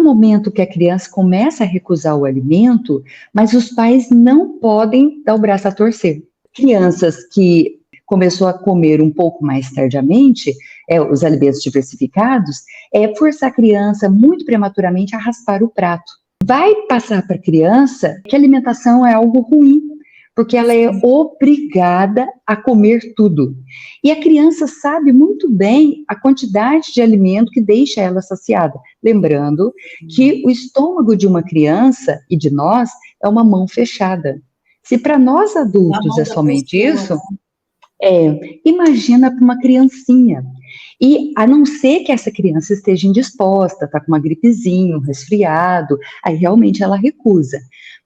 momento que a criança começa a recusar o alimento, mas os pais não podem dar o braço a torcer. Crianças que começou a comer um pouco mais tardiamente, os alimentos diversificados, forçar a criança muito prematuramente a raspar o prato. Vai passar para a criança que a alimentação é algo ruim, porque ela é obrigada a comer tudo. E a criança sabe muito bem a quantidade de alimento que deixa ela saciada. Lembrando que o estômago de uma criança e de nós é uma mão fechada. Se para nós adultos é somente isso, imagina para uma criancinha. E a não ser que essa criança esteja indisposta, está com uma gripezinha, um resfriado, aí realmente ela recusa.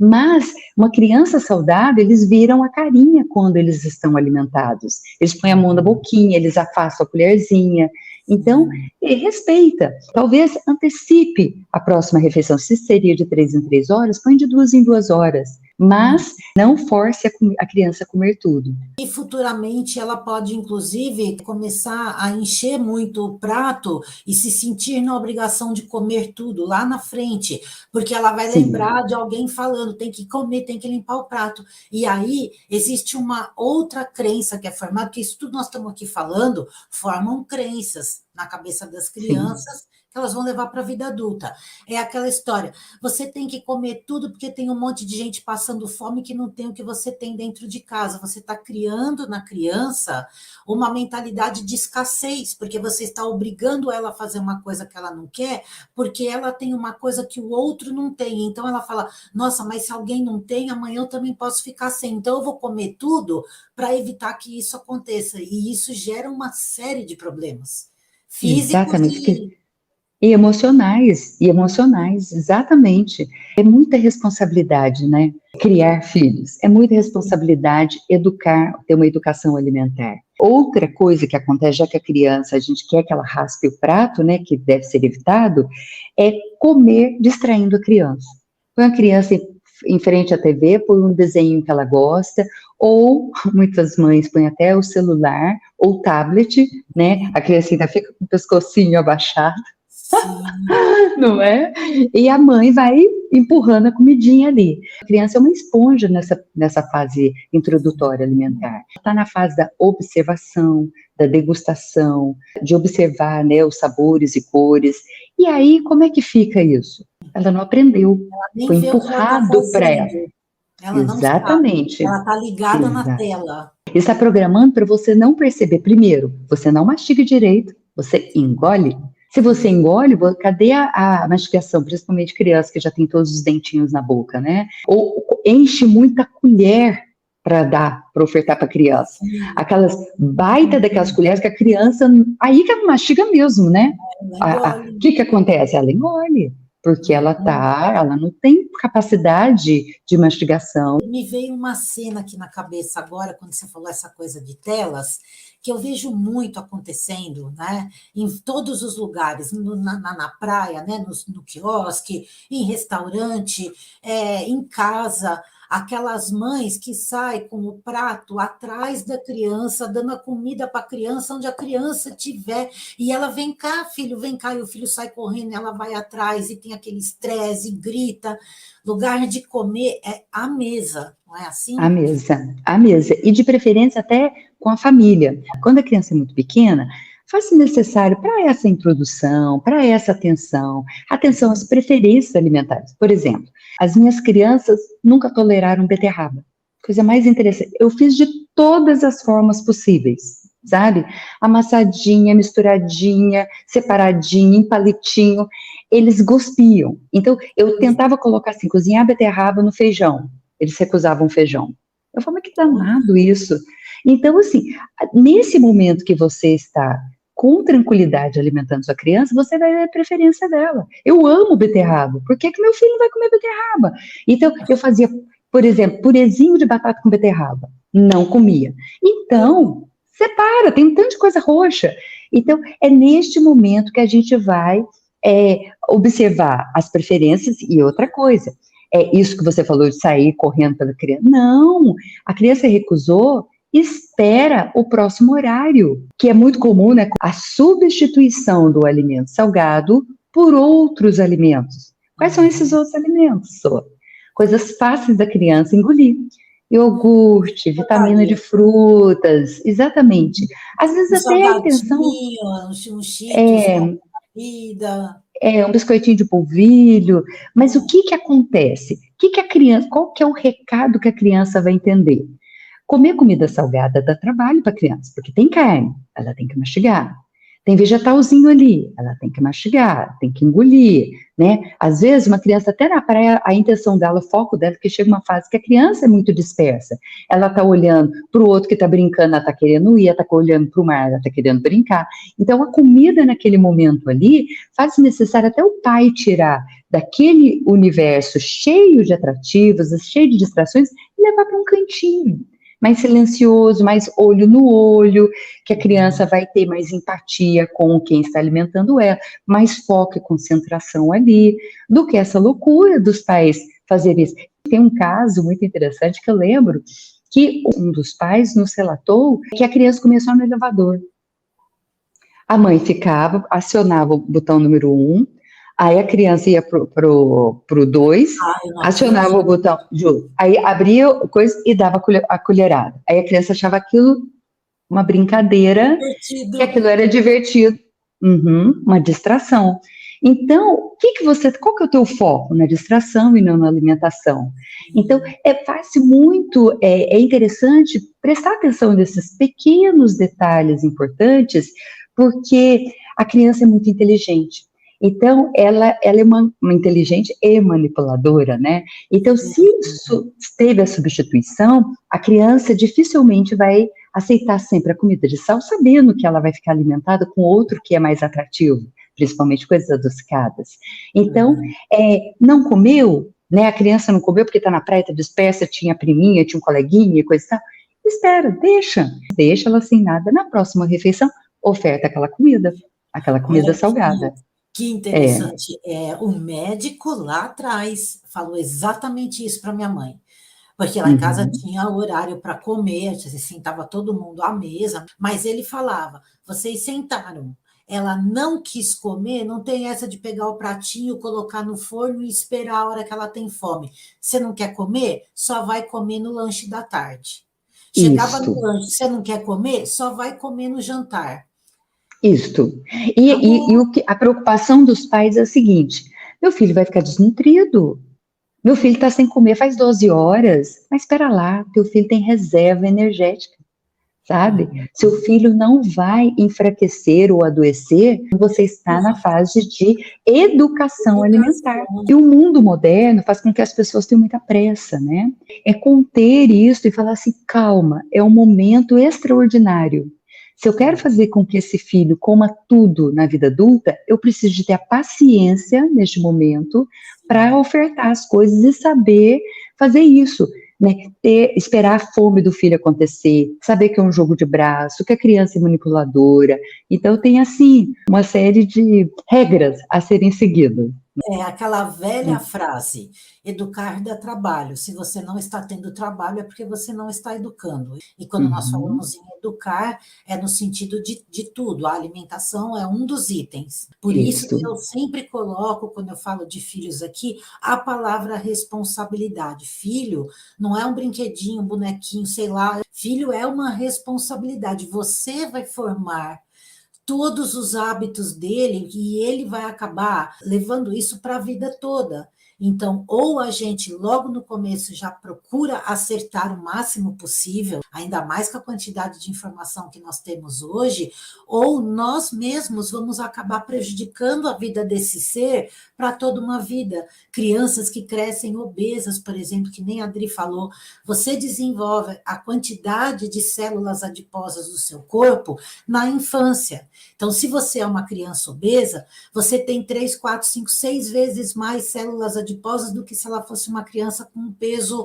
Mas uma criança saudável, eles viram a carinha quando eles estão alimentados. Eles põem a mão na boquinha, eles afastam a colherzinha. Então, respeita. Talvez antecipe a próxima refeição. Se seria de 3 em 3 horas, põe de 2 em 2 horas. Mas não force a criança a comer tudo. E futuramente ela pode, inclusive, começar a encher muito o prato e se sentir na obrigação de comer tudo lá na frente, porque ela vai lembrar de alguém falando, tem que comer, tem que limpar o prato. E aí existe uma outra crença que é formada, porque isso tudo nós estamos aqui falando, formam crenças na cabeça das crianças, que elas vão levar para a vida adulta. É aquela história, você tem que comer tudo porque tem um monte de gente passando fome que não tem o que você tem dentro de casa. Você está criando na criança uma mentalidade de escassez, porque você está obrigando ela a fazer uma coisa que ela não quer, porque ela tem uma coisa que o outro não tem. Então ela fala, nossa, mas se alguém não tem, amanhã eu também posso ficar sem. Então eu vou comer tudo para evitar que isso aconteça. E isso gera uma série de problemas físicos. Exatamente. E emocionais, exatamente. É muita responsabilidade, né? Criar filhos. É muita responsabilidade educar, ter uma educação alimentar. Outra coisa que acontece, já que a criança, a gente quer que ela raspe o prato, né, que deve ser evitado, é comer distraindo a criança. Põe a criança em frente à TV, põe um desenho que ela gosta, ou muitas mães põem até o celular ou o tablet, né? A criança ainda fica com o pescocinho abaixado. Não é? E a mãe vai empurrando a comidinha ali. A criança é uma esponja nessa fase introdutória alimentar. Está na fase da observação, da degustação, de observar, né, os sabores e cores. E aí, como é que fica isso? Ela não aprendeu, foi empurrado para ela. Ela Exatamente. Ela está ligada na tela. Está programando para você não perceber. Primeiro, você não mastiga direito, você engole. Se você engole, cadê a mastigação? Principalmente criança que já tem todos os dentinhos na boca, né? Ou enche muita colher para ofertar para a criança. Aquelas baita daquelas colheres que a criança, aí que ela mastiga mesmo, né? O que acontece? Ela engole, porque ela não tem capacidade de mastigação. Me veio uma cena aqui na cabeça agora, quando você falou essa coisa de telas, que eu vejo muito acontecendo, né, em todos os lugares, na praia, né, no quiosque, em restaurante, em casa, aquelas mães que saem com o prato atrás da criança, dando a comida para a criança, onde a criança estiver, e ela, vem cá, e o filho sai correndo, ela vai atrás, e tem aquele estresse, e grita. Lugar de comer é a mesa, não é assim? A mesa, e de preferência até com a família. Quando a criança é muito pequena, faz-se necessário para essa introdução, para essa atenção às preferências alimentares. Por exemplo, as minhas crianças nunca toleraram beterraba. Coisa mais interessante, eu fiz de todas as formas possíveis, sabe? Amassadinha, misturadinha, separadinha, em palitinho, eles gospiam. Então, eu tentava colocar assim, cozinhar beterraba no feijão, eles recusavam feijão. Eu falei, mas que danado isso. Então, assim, nesse momento que você está com tranquilidade alimentando sua criança, você vai ver a preferência dela. Eu amo beterraba, por que meu filho não vai comer beterraba? Então, eu fazia, por exemplo, purezinho de batata com beterraba, não comia. Então, separa, tem um tanto de coisa roxa. Então, é neste momento que a gente vai observar as preferências e outra coisa. É isso que você falou de sair correndo pela criança. Não, a criança recusou, espera o próximo horário, que é muito comum, né? A substituição do alimento salgado por outros alimentos. Quais são esses outros alimentos, Sô? Coisas fáceis da criança engolir. Iogurte, vitamina de frutas, exatamente. Às vezes Um até a intenção salgadinho, um Cheetos com vida. um biscoitinho de polvilho, mas o que que acontece? Que a criança, qual que é o recado que a criança vai entender? Comer comida salgada dá trabalho para a criança, porque tem carne, ela tem que mastigar. Tem vegetalzinho ali, ela tem que mastigar, tem que engolir, né? Às vezes, uma criança até na praia, a intenção dela, o foco dela, que chega uma fase que a criança é muito dispersa. Ela tá olhando para o outro que tá brincando, ela tá querendo ir, ela tá olhando para o mar, ela tá querendo brincar. Então, a comida naquele momento ali faz necessário até o pai tirar daquele universo cheio de atrativos, cheio de distrações, e levar para um cantinho mais silencioso, mais olho no olho, que a criança vai ter mais empatia com quem está alimentando ela, mais foco e concentração ali, do que essa loucura dos pais fazerem isso. Tem um caso muito interessante que eu lembro que um dos pais nos relatou que a criança começou no elevador. A mãe ficava, acionava o botão número 1, aí a criança ia pro 2, acionava o botão, aí abria coisa e dava a colherada. Aí a criança achava aquilo uma brincadeira, que aquilo era divertido, uma distração. Então, qual que é o teu foco? Na distração e não na alimentação. Então, faz muito, é interessante prestar atenção nesses pequenos detalhes importantes, porque a criança é muito inteligente. Então, ela é uma inteligente e manipuladora, né? Então, se teve a substituição, a criança dificilmente vai aceitar sempre a comida de sal, sabendo que ela vai ficar alimentada com outro que é mais atrativo, principalmente coisas adocicadas. Então, não comeu, né? A criança não comeu porque está na praia, está dispersa, tinha priminha, tinha um coleguinha, coisa e tal. Espera, deixa ela sem nada. Na próxima refeição, oferta aquela comida salgada. Que interessante. O médico lá atrás falou exatamente isso para minha mãe. Porque lá em casa tinha horário para comer, sentava todo mundo à mesa, mas ele falava: vocês sentaram, ela não quis comer, não tem essa de pegar o pratinho, colocar no forno e esperar a hora que ela tem fome. Você não quer comer? Só vai comer no lanche da tarde. Chegava no lanche, você não quer comer? Só vai comer no jantar. Isto. E a preocupação dos pais é a seguinte: meu filho vai ficar desnutrido. Meu filho está sem comer faz 12 horas, mas espera lá, teu filho tem reserva energética, sabe? Seu filho não vai enfraquecer ou adoecer, você está na fase de educação alimentar. E o mundo moderno faz com que as pessoas tenham muita pressa, né? É conter isso e falar assim, calma, é um momento extraordinário. Se eu quero fazer com que esse filho coma tudo na vida adulta, eu preciso de ter a paciência neste momento para ofertar as coisas e saber fazer isso, né? Esperar a fome do filho acontecer, saber que é um jogo de braço, que a criança é manipuladora. Então tem assim uma série de regras a serem seguidas. É aquela velha frase, educar dá trabalho. Se você não está tendo trabalho, é porque você não está educando. E quando nós falamos em educar, é no sentido de tudo. A alimentação é um dos itens. Por isso que eu sempre coloco, quando eu falo de filhos aqui, a palavra responsabilidade. Filho não é um brinquedinho, um bonequinho, sei lá. Filho é uma responsabilidade. Você vai formar todos os hábitos dele e ele vai acabar levando isso para a vida toda. Então, ou a gente logo no começo já procura acertar o máximo possível, ainda mais com a quantidade de informação que nós temos hoje, ou nós mesmos vamos acabar prejudicando a vida desse ser para toda uma vida. Crianças que crescem obesas, por exemplo, que nem a Adri falou, você desenvolve a quantidade de células adiposas do seu corpo na infância. Então, se você é uma criança obesa, você tem 3, 4, 5, 6 vezes mais células adiposas do que se ela fosse uma criança com um peso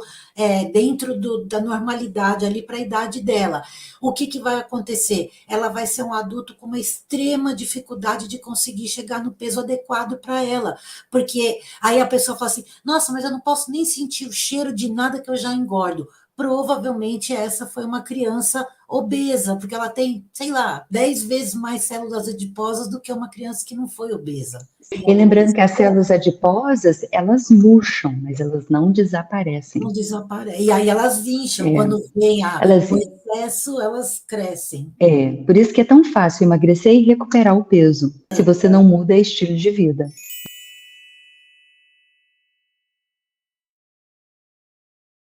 dentro da normalidade ali para a idade dela. O que vai acontecer? Ela vai ser um adulto com uma extrema dificuldade de conseguir chegar no peso adequado para ela, porque aí a pessoa fala assim, nossa, mas eu não posso nem sentir o cheiro de nada que eu já engordo. provavelmente essa foi uma criança obesa, porque ela tem, sei lá, 10 vezes mais células adiposas do que uma criança que não foi obesa. E lembrando que as células adiposas, elas murcham, mas elas não desaparecem. Não desaparece. E aí elas incham, quando vem o excesso, elas crescem. Por isso que é tão fácil emagrecer e recuperar o peso, se você não muda estilo de vida.